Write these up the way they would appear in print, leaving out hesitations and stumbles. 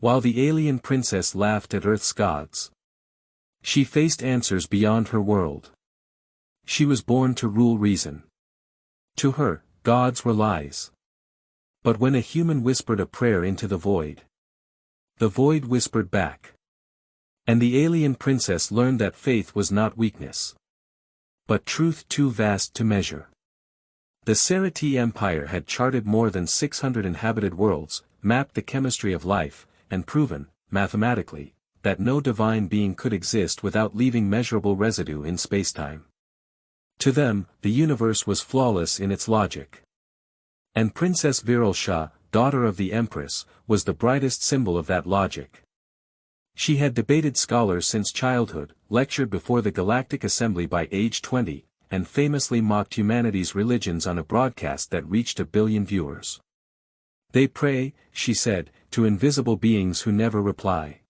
while the alien princess laughed at Earth's gods. She faced answers beyond her world. She was born to rule reason. To her, gods were lies. But when a human whispered a prayer into the void whispered back. And the alien princess learned that faith was not weakness, but truth too vast to measure. The Sereti Empire had charted more than 600 inhabited worlds, mapped the chemistry of life, and proven, mathematically, that no divine being could exist without leaving measurable residue in spacetime. To them, the universe was flawless in its logic. And Princess Virel-Sha, daughter of the Empress, was the brightest symbol of that logic. She had debated scholars since childhood, lectured before the Galactic Assembly by age 20, and famously mocked humanity's religions on a broadcast that reached 1 billion viewers. They pray, she said, to invisible beings who never reply.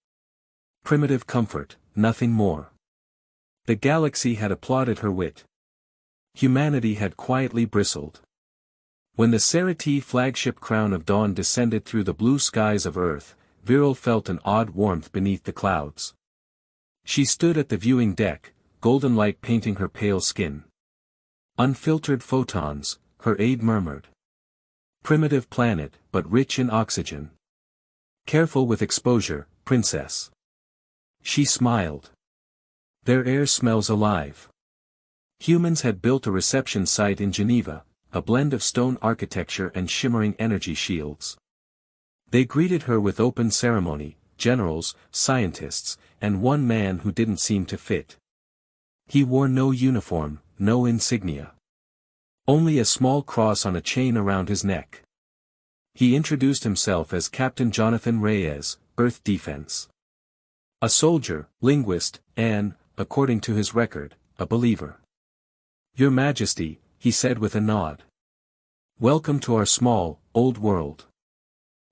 Primitive comfort, nothing more. The galaxy had applauded her wit. Humanity had quietly bristled. When the Sereti flagship Crown of Dawn descended through the blue skies of Earth, Virel felt an odd warmth beneath the clouds. She stood at the viewing deck, golden light painting her pale skin. Unfiltered photons, her aide murmured. Primitive planet, but rich in oxygen. Careful with exposure, princess. She smiled. Their air smells alive. Humans had built a reception site in Geneva, a blend of stone architecture and shimmering energy shields. They greeted her with open ceremony, generals, scientists, and one man who didn't seem to fit. He wore no uniform, no insignia. Only a small cross on a chain around his neck. He introduced himself as Captain Jonathan Reyes, Earth Defense. A soldier, linguist, and, according to his record, a believer. Your Majesty, he said with a nod. Welcome to our small, old world.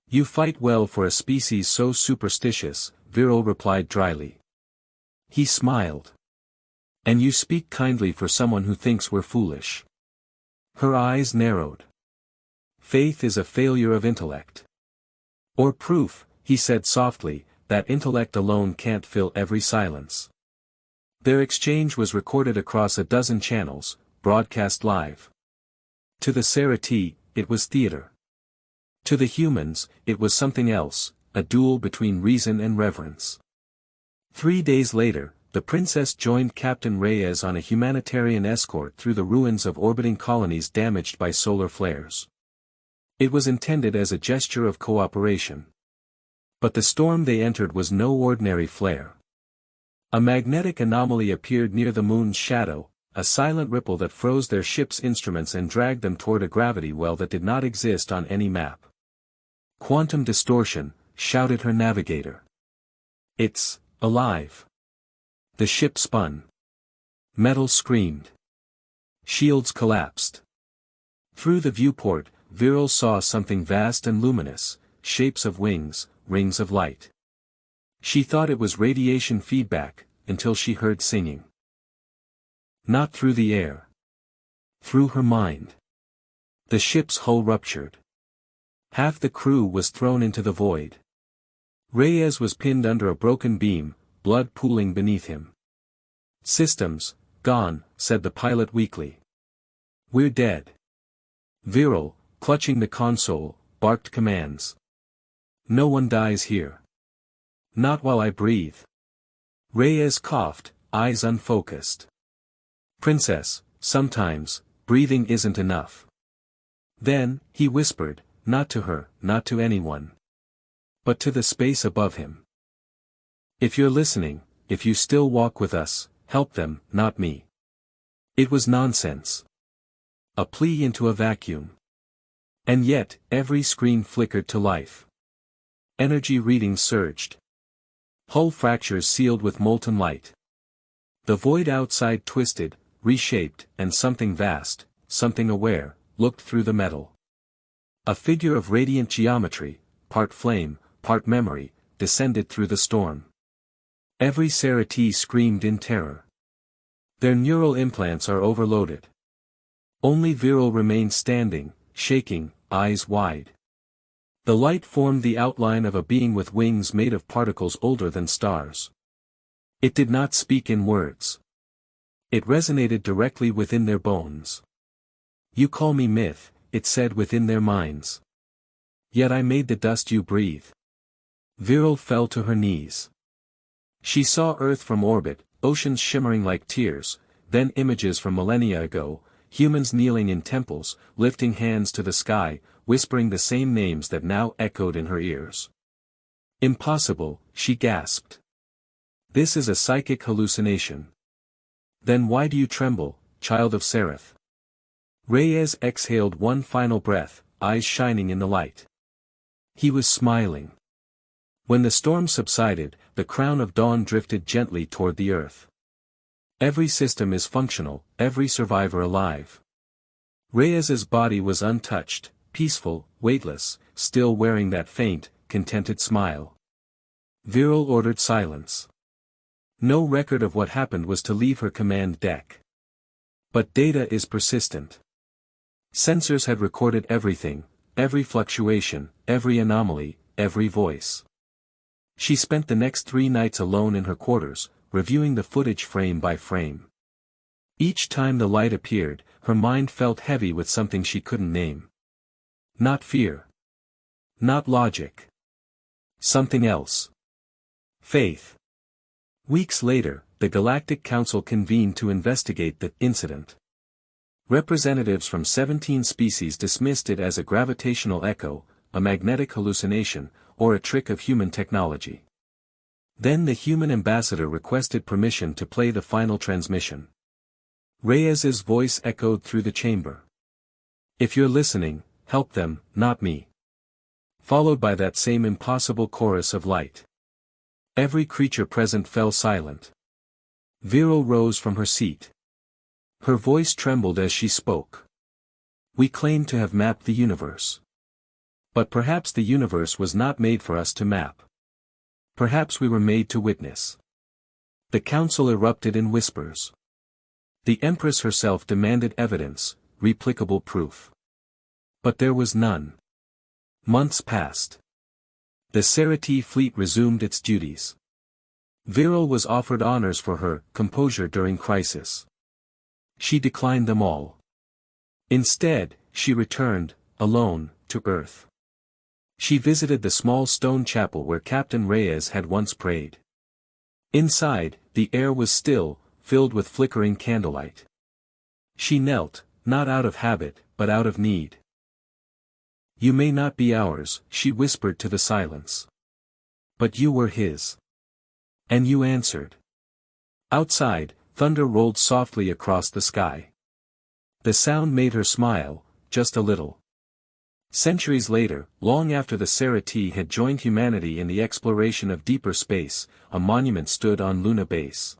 You fight well for a species so superstitious, Virel replied dryly. He smiled. And you speak kindly for someone who thinks we're foolish. Her eyes narrowed. Faith is a failure of intellect. Or proof, he said softly, that intellect alone can't fill every silence. Their exchange was recorded across a dozen channels, broadcast live. To the Sereti, it was theater. To the humans, it was something else, a duel between reason and reverence. 3 days later, the princess joined Captain Reyes on a humanitarian escort through the ruins of orbiting colonies damaged by solar flares. It was intended as a gesture of cooperation. But the storm they entered was no ordinary flare. A magnetic anomaly appeared near the moon's shadow, a silent ripple that froze their ship's instruments and dragged them toward a gravity well that did not exist on any map. Quantum distortion, shouted her navigator. It's alive. The ship spun. Metal screamed. Shields collapsed. Through the viewport, Virel saw something vast and luminous, shapes of wings, rings of light. She thought it was radiation feedback, until she heard singing. Not through the air. Through her mind. The ship's hull ruptured. Half the crew was thrown into the void. Reyes was pinned under a broken beam, blood pooling beneath him. Systems, gone, said the pilot weakly. We're dead. Virel, clutching the console, barked commands. No one dies here. Not while I breathe. Reyes coughed, eyes unfocused. Princess, sometimes, breathing isn't enough. Then, he whispered, not to her, not to anyone. But to the space above him. If you're listening, if you still walk with us, help them, not me. It was nonsense. A plea into a vacuum. And yet, every screen flickered to life. Energy readings surged. Hull fractures sealed with molten light. The void outside twisted, reshaped, and something vast, something aware, looked through the metal. A figure of radiant geometry, part flame, part memory, descended through the storm. Every Sereti screamed in terror. Their neural implants are overloaded. Only Virel remained standing, shaking, eyes wide. The light formed the outline of a being with wings made of particles older than stars. It did not speak in words. It resonated directly within their bones. You call me myth, it said within their minds. Yet I made the dust you breathe. Virel fell to her knees. She saw Earth from orbit, oceans shimmering like tears, then images from millennia ago, humans kneeling in temples, lifting hands to the sky, whispering the same names that now echoed in her ears. Impossible, she gasped. This is a psychic hallucination. Then why do you tremble, child of Seraph? Reyes exhaled one final breath, eyes shining in the light. He was smiling. When the storm subsided, the crown of dawn drifted gently toward the earth. Every system is functional, every survivor alive. Reyes's body was untouched, peaceful, weightless, still wearing that faint, contented smile. Virel ordered silence. No record of what happened was to leave her command deck. But data is persistent. Sensors had recorded everything, every fluctuation, every anomaly, every voice. She spent the next 3 nights alone in her quarters, reviewing the footage frame by frame. Each time the light appeared, her mind felt heavy with something she couldn't name. Not fear. Not logic. Something else. Faith. Weeks later, the Galactic Council convened to investigate the incident. Representatives from 17 species dismissed it as a gravitational echo, a magnetic hallucination, or a trick of human technology. Then the human ambassador requested permission to play the final transmission. Reyes's voice echoed through the chamber. If you're listening, help them, not me. Followed by that same impossible chorus of light. Every creature present fell silent. Virel rose from her seat. Her voice trembled as she spoke. We claim to have mapped the universe. But perhaps the universe was not made for us to map. Perhaps we were made to witness. The council erupted in whispers. The Empress herself demanded evidence, replicable proof. But there was none. Months passed. The Serati fleet resumed its duties. Virel was offered honors for her composure during crisis. She declined them all. Instead, she returned, alone, to Earth. She visited the small stone chapel where Captain Reyes had once prayed. Inside, the air was still, filled with flickering candlelight. She knelt, not out of habit, but out of need. You may not be ours, she whispered to the silence. But you were his. And you answered. Outside, thunder rolled softly across the sky. The sound made her smile, just a little. Centuries later, long after the Serati had joined humanity in the exploration of deeper space, a monument stood on Luna Base.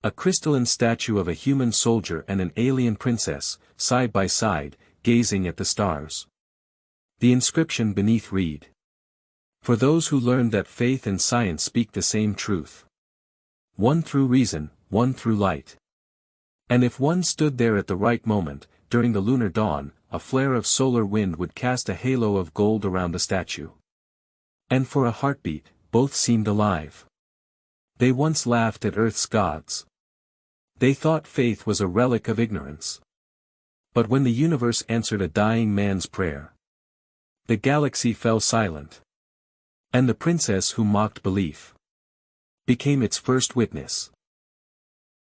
A crystalline statue of a human soldier and an alien princess, side by side, gazing at the stars. The inscription beneath read: For those who learned that faith and science speak the same truth. One through reason, one through light. And if one stood there at the right moment, during the lunar dawn, a flare of solar wind would cast a halo of gold around the statue. And for a heartbeat, both seemed alive. They once laughed at Earth's gods. They thought faith was a relic of ignorance. But when the universe answered a dying man's prayer, the galaxy fell silent. And the princess who mocked belief became its first witness.